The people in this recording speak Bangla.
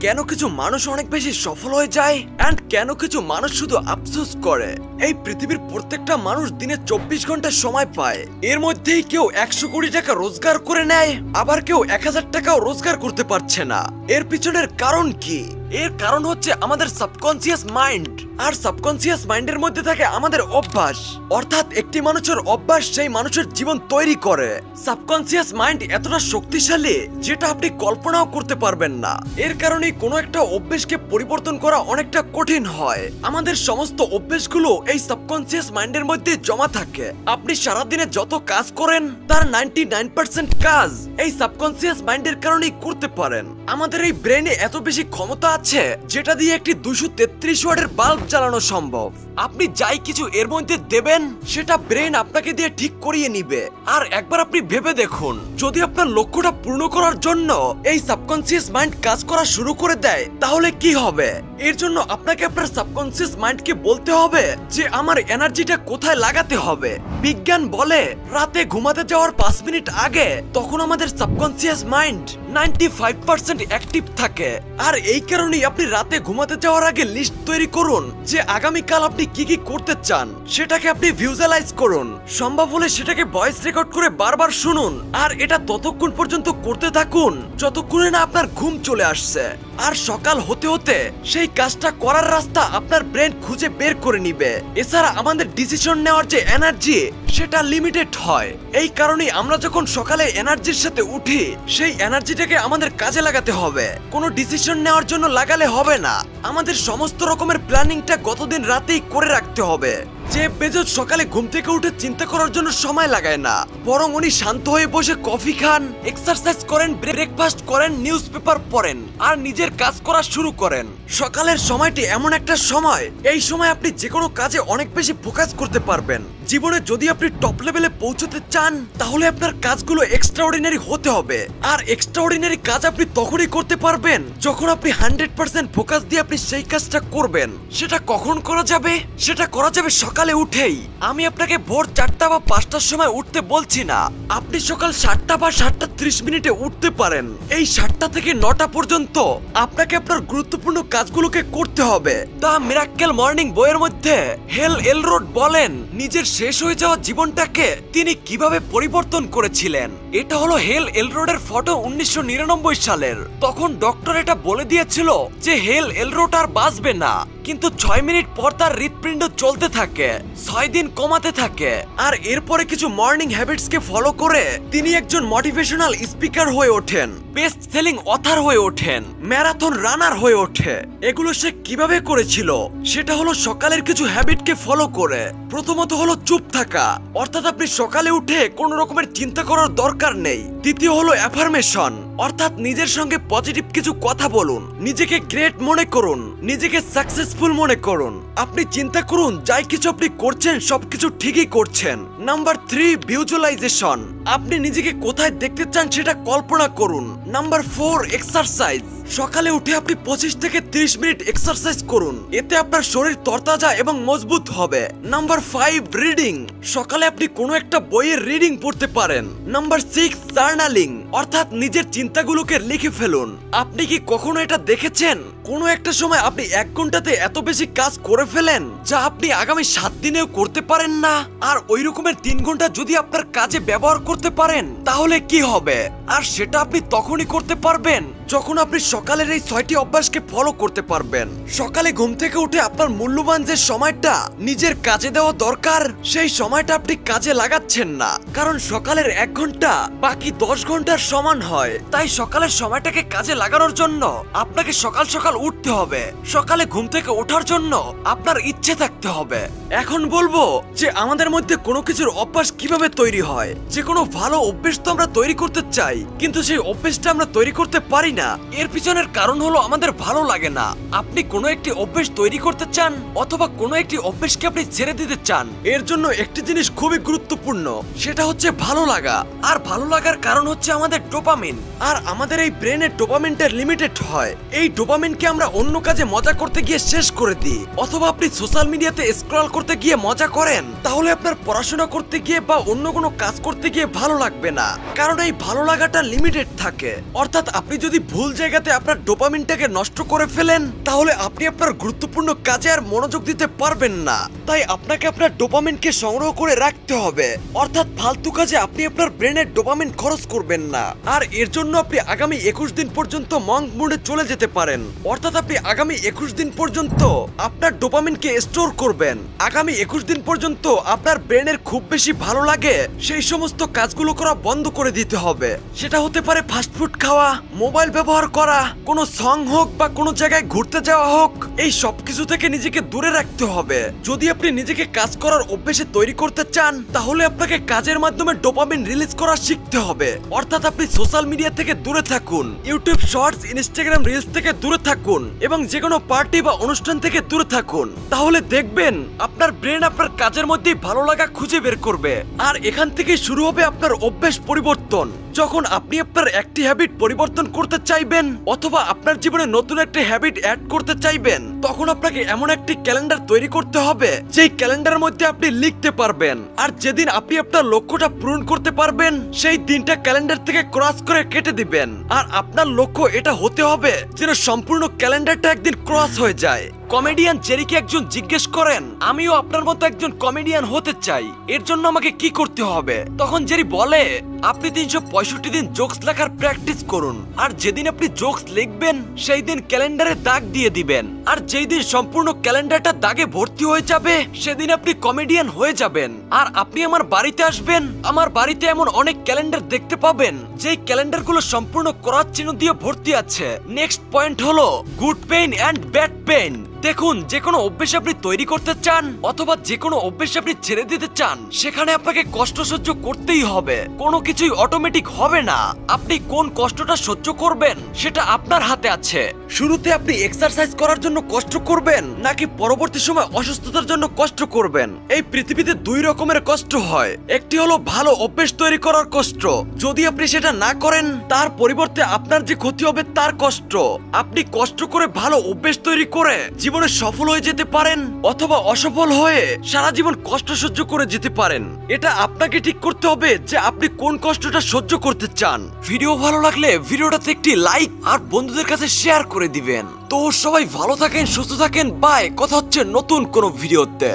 কেন কিছু মানুষ অনেক বেশি সফল হয়ে যায় এন্ড কেন কিছু মানুষ শুধু আফসোস করে। এই পৃথিবীর প্রত্যেকটা মানুষ দিনে 24 ঘন্টা সময় পায়। এর মধ্যেই কেউ 100 কোটি টাকা রোজগার করে নেয়, আবার কেউ 1000 টাকাও রোজগার করতে পারছে না। এর পিছনের কারণ কি? এর কারণ হচ্ছে আমাদের সাবকনসিয়াস মাইন্ড। আর সাবকনসিয়াস মাইন্ডের মধ্যে থাকে আমাদের অভ্যাস, অর্থাৎ একটি মানুষের অভ্যাস সেই মানুষের জীবন তৈরি করে। সাবকনসিয়াস মাইন্ড এতটা শক্তিশালী যেটা আপনি কল্পনাও করতে পারবেন না। এর কারণে কোনো একটা অভ্যাসকে পরিবর্তন করা অনেকটা কঠিন হয়। আমাদের সমস্ত অভ্যাসগুলো এই সাবকনসিয়াস মাইন্ডের মধ্যে জমা থাকে। আপনি সারাদিনে যত কাজ করেন তার 99% কাজ এই সাবকনসিয়াস মাইন্ডের কারণেই করতে পারেন। আমাদের এই ব্রেনে এত বেশি ক্ষমতা আছে যেটা দিয়ে একটি 233 ওয়াটের বাল্ব চালানো সম্ভব। আপনি যাই কিছু এর মধ্যে দেবেন সেটা ব্রেন আপনাকে দিয়ে ঠিক করিয়ে নিবে। আর একবার আপনি ভেবে দেখুন, যদি আপনার লক্ষ্যটা পূর্ণ করার জন্য এই সাবকনসিয়াস মাইন্ড কাজ করা শুরু করে দেয় তাহলে কি হবে? এর জন্য আপনাকে আপনার সাবকনসিয়াস মাইন্ডকে বলতে হবে যে আমার এনার্জিটা কোথায় লাগাতে হবে। বিজ্ঞান বলে রাতে ঘুমাতে যাওয়ার 5 মিনিট আগে তখন আমাদের সাবকনসিয়াস মাইন্ড 95% অ্যাক্টিভ থাকে। আর এই কারণেই আপনি রাতে ঘুমাতে যাওয়ার আগে লিস্ট তৈরি করুন যে আগামীকাল আপনি কি কি করতে চান, সেটাকে আপনি ভিজুয়ালাইজ করুন। সম্ভব হলে সেটাকে ভয়েস রেকর্ড করে বারবার শুনুন। আর এটা ততক্ষণ পর্যন্ত করতে থাকুন যতক্ষণে না আপনার ঘুম চলে আসছে। আর সকাল হতে হতে সেই কাজটা করার রাস্তা আপনার ব্রেন খুঁজে বের করে নিবে। এছাড়া আমাদের ডিসিশন নেওয়ার যে এনার্জি সেটা লিমিটেড হয়। এই কারণেই আমরা যখন সকালে এনার্জির সাথে উঠি সেই এনার্জিটাকে আমাদের কাজে লাগাতে হবে। কোনো ডিসিশন নেওয়ার জন্য লাগালে হবে না। আমাদের সমস্ত রকমের প্ল্যানিংটা গতদিন রাতেই করে রাখতে হবে। জেফ বেজোস সকালে ঘুম থেকে উঠে চিন্তা করার জন্য সময় লাগায় না, বরং উনি শান্ত হয়ে বসে কফি খান, এক্সারসাইজ করেন, ব্রেকফাস্ট করেন, নিউজ পেপার পড়েন আর নিজের কাজ করা শুরু করেন। সকালের সময়টি এমন একটা সময়, এই সময় আপনি যে কোনো কাজে অনেক বেশি ফোকাস করতে পারবেন। জীবনে যদি আপনি টপ লেভেলে পৌঁছতে চান তাহলে আপনার কাজগুলো এক্সট্রাঅর্ডিনারি হতে হবে। আর এক্সট্রাঅর্ডিনারি কাজ আপনি তখনই করতে পারবেন যখন আপনি 100% ফোকাস দিয়ে আপনি সেই কাজটা করবেন। সেটা কখন করা যাবে? সেটা করা যাবে সকালে উঠেই। আমি আপনাকে ভোর 4টা বা 5টার সময় উঠতে বলছি না। আপনি সকাল 7টা বা 7টা 30 মিনিটে উঠতে পারেন। এই 7টা থেকে 9টা পর্যন্ত আপনাকে আপনার গুরুত্বপূর্ণ কাজগুলোকে করতে হবে। দ্য মিরাক্কেল মর্নিং বইয়ের মধ্যে হেল এলরোড বলেন নিজের শেষ হয়ে যাওয়া জীবনটাকে তিনি কিভাবে পরিবর্তন করেছিলেন। এটা হলো হেল এলরোডের ফটো 1999 সালের। তখন ডক্টর এটা বলে দিয়েছিল যে হেল এলরোড আর বাঁচবে না, কিন্তু 6 মিনিট পর তার হৃৎপিণ্ড চলতে থাকে, 6 দিন কমাতে থাকে। আর এরপরে কিছু মর্নিং হ্যাবিটসকে ফলো করে তিনি একজন মোটিভেশনাল স্পিকার হয়ে ওঠেন, বেস্ট সেলিং অথার হয়ে ওঠেন, ম্যারাথন রানার হয়ে ওঠে। এগুলো সে কিভাবে করেছিল? সেটা হলো সকালের কিছু হ্যাবিটকে ফলো করে। প্রথমত হলো চুপ থাকা, অর্থাৎ আপনি সকালে উঠে কোনো রকমের চিন্তা করার দরকার নেই। দ্বিতীয় হলো অ্যাফার্মেশন, অর্থাৎ নিজের সঙ্গে পজিটিভ কিছু কথা বলুন, নিজেকে গ্রেট মনে করুন, নিজেকে সাকসেসফুল মনে করুন। আপনি চিন্তা করুন যাই কিছু আপনি করছেন সবকিছু ঠিকই করছেন। নাম্বার 3 ভিজুয়ালাইজেশন, আপনি নিজেকে কোথায় দেখতে চান সেটা কল্পনা করুন। নাম্বার 4 এক্সারসাইজ, সকালে উঠে আপনি 25 থেকে 30 মিনিট এক্সারসাইজ করুন, এতে আপনার শরীর তরতাজা এবং মজবুত হবে। নাম্বার 5 রিডিং, সকালে আপনি কোনো একটা বইয়ের রিডিং পড়তে পারেন। নাম্বার 6 জার্নালিং, অর্থাৎ নিজের চিন্তাগুলোকে লিখে ফেলুন। আপনি কি কখনো এটা দেখেছেন কোনো একটা সময় আপনি 1 ঘন্টাতে এত বেশি কাজ করে ফেলেন যা আপনি আগামী 7 দিনেও করতে পারেন না? আর ওই রকমের 3 ঘন্টা যদি আপনার কাজে ব্যবহার করতে পারেন তাহলে কি হবে? আর সেটা আপনি তখনই করতে পারবেন যখন আপনি সকালের এই 6টি অভ্যাসকে ফলো করতে পারবেন। সকালে ঘুম থেকে উঠে আপনার মূল্যবান যে সময়টা নিজের কাজে দেওয়া দরকার সেই সময়টা আপনি কাজে লাগাচ্ছেন না, কারণ সকালের 1 ঘন্টা বাকি 10 ঘন্টার সমান হয়। তাই সকালের সময়টাকে কাজে লাগানোর জন্য আপনাকে সকাল সকাল উঠতে হবে। সকালে ঘুম থেকে ওঠার জন্য আপনার ইচ্ছে থাকতে হবে। এখন বলবো যে আমাদের মধ্যে কোনো কিছুর অভ্যাস কিভাবে তৈরি হয়। যে কোনো ভালো অভ্যাস তো আমরা তৈরি করতে চাই, কিন্তু সেই অভ্যাসটা আমরা তৈরি করতে পারি না। এর পিছনের কারণ হলো আমাদের ভালো লাগে না। আপনি কোনো একটি অভ্যাস তৈরি করতে চান অথবা কোনো একটি অভ্যাসকে আপনি ছেড়ে দিতে চান, এর জন্য একটি জিনিস খুবই গুরুত্বপূর্ণ, সেটা হচ্ছে ভালো লাগা। আর ভালো লাগার কারণ হচ্ছে আমাদের ডোপামিন। আর আমাদের এই ব্রেনের ডোপামিনটা লিমিটেড হয়। এই ডোপামিনকে আমরা অন্য কাজে মজা করতে গিয়ে শেষ করে দিই। অথবা আপনি সোশ্যাল মিডিয়াতে স্ক্রল করতে গিয়ে মজা করেন, তাহলে আপনার পড়াশোনা করতে গিয়ে বা অন্য কোনো কাজ করতে গিয়ে ভালো লাগবে না, কারণ এই ভালো লাগাটা লিমিটেড থাকে। অর্থাৎ আপনি যদি ভুল জায়গাতে আপনার ডোপামিনটাকে নষ্ট করে ফেলেন, তাহলে আপনি আপনার গুরুত্বপূর্ণ কাজে আর মনোযোগ দিতে পারবেন না। তাই আপনাকে আপনার ডোপামিনকে সংগ্রহ করে রাখতে হবে, অর্থাৎ ফালতু কাজে আপনি আপনার ব্রেনের ডোপামিন খরচ করবেন না। আর এর জন্য আপনি আগামী 21 দিন পর্যন্ত মঙ্ক মোডে চলে যেতে পারেন, অর্থাৎ আপনি আগামী 21 দিন পর্যন্ত আপনার ডোপামিনকে স্টোর করবেন। আগামী 21 দিন পর্যন্ত আপনার ব্রেনের খুব বেশি ভালো লাগে সেই সমস্ত কাজগুলো করা বন্ধ করে দিতে হবে। সেটা হতে পারে ফাস্টফুড খাওয়া, মোবাইল ব্যবহার করা, কোনো সং হোক বা কোনো জায়গায় ঘুরতে যাওয়া হোক, এই সব কিছু থেকে নিজেকে দূরে রাখতে হবে। যদি আপনি নিজেকে কাজ করার অভ্যেসে তৈরি করতে চান, তাহলে আপনাকে কাজের মাধ্যমে ডোপামিন রিলিজ করা শিখতে হবে। অর্থাৎ আপনি সোশ্যাল মিডিয়া থেকে দূরে থাকুন, ইউটিউব শর্টস, ইনস্টাগ্রাম রিলস থেকে দূরে থাকুন এবং যে কোনো পার্টি বা অনুষ্ঠান থেকে দূরে থাকুন। তাহলে দেখবেন আপনার ব্রেন আপনার কাজের মধ্যেই ভালো লাগা খুঁজে বের করবে। আর এখান থেকে শুরু হবে আপনার অভ্যেস পরিবর্তন। যখন আপনি আপনার একটি হ্যাবিট পরিবর্তন করতে চাইবেন অথবা আপনার জীবনে নতুন একটি হ্যাবিট অ্যাড করতে চাইবেন, তখন আপনাকে এমন একটি ক্যালেন্ডার তৈরি করতে হবে যেই ক্যালেন্ডারের মধ্যে আপনি লিখতে পারবেন। আর যেদিন আপনি আপনার লক্ষ্যটা পূরণ করতে পারবেন, সেই দিনটা ক্যালেন্ডার থেকে ক্রস করে কেটে দিবেন। আর আপনার লক্ষ্য এটা হতে হবে যেন সম্পূর্ণ ক্যালেন্ডারটা একদিন ক্রস হয়ে যায়। কমেডিয়ান জেরিকে একজন জিজ্ঞেস করেন, আমিও আপনার মতো একজন কমেডিয়ান হতে চাই, এর জন্য আমাকে কি করতে হবে? তখন জেরি বলে, আপনি 365 দিন জোকস লেখার প্র্যাকটিস করুন। আর যেদিন আপনি জোকস লিখবেন সেই দিন ক্যালেন্ডারে দাগ দিয়ে দিবেন। আর যেই দিন সম্পূর্ণ ক্যালেন্ডারটা দাগে ভর্তি হয়ে যাবে, সেদিন আপনি কমেডিয়ান হয়ে যাবেন। আর আপনি আমার বাড়িতে আসবেন, আমার বাড়িতে এমন অনেক ক্যালেন্ডার দেখতে পাবেন যেই ক্যালেন্ডারগুলো সম্পূর্ণ ক্রস চিহ্ন দিয়ে ভর্তি আছে। নেক্সট পয়েন্ট হলো good pain and bad pain. দেখুন, যে কোনো অভ্যেস আপনি তৈরি করতে চান অথবা যে কোনো অভ্যেস আপনি ছেড়ে দিতে চান, সেখানে আপনাকে কষ্ট সহ্য করতেই হবে। কোনো কিছুই অটোমেটিক হবে না। আপনি কোন কষ্টটা সহ্য করবেন সেটা আপনার হাতে আছে। শুরুতে আপনি এক্সারসাইজ করার জন্য কষ্ট করবেন নাকি পরবর্তী সময় অসুস্থতার জন্য কষ্ট করবেন? এই পৃথিবীতে দুই রকমের কষ্ট হয়। একটি হলো ভালো অভ্যেস তৈরি করার কষ্ট, যদি আপনি সেটা না করেন তার পরিবর্তে আপনার যে ক্ষতি হবে তার কষ্ট। আপনি কষ্ট করে ভালো অভ্যেস তৈরি করে জীবনে সফল হয়ে যেতে পারেন অথবা অসফল হয়ে সারা জীবন কষ্ট সহ্য করে যেতে পারেন। এটা আপনাকে ঠিক করতে হবে যে আপনি কোন কষ্টটা সহ্য করতে চান। ভিডিও ভালো লাগলে ভিডিওটাতে একটি লাইক আর বন্ধুদের কাছে শেয়ার করে দিবেন। তো সবাই ভালো থাকেন, সুস্থ থাকেন, বাই। কথা হচ্ছে নতুন কোনো ভিডিওতে।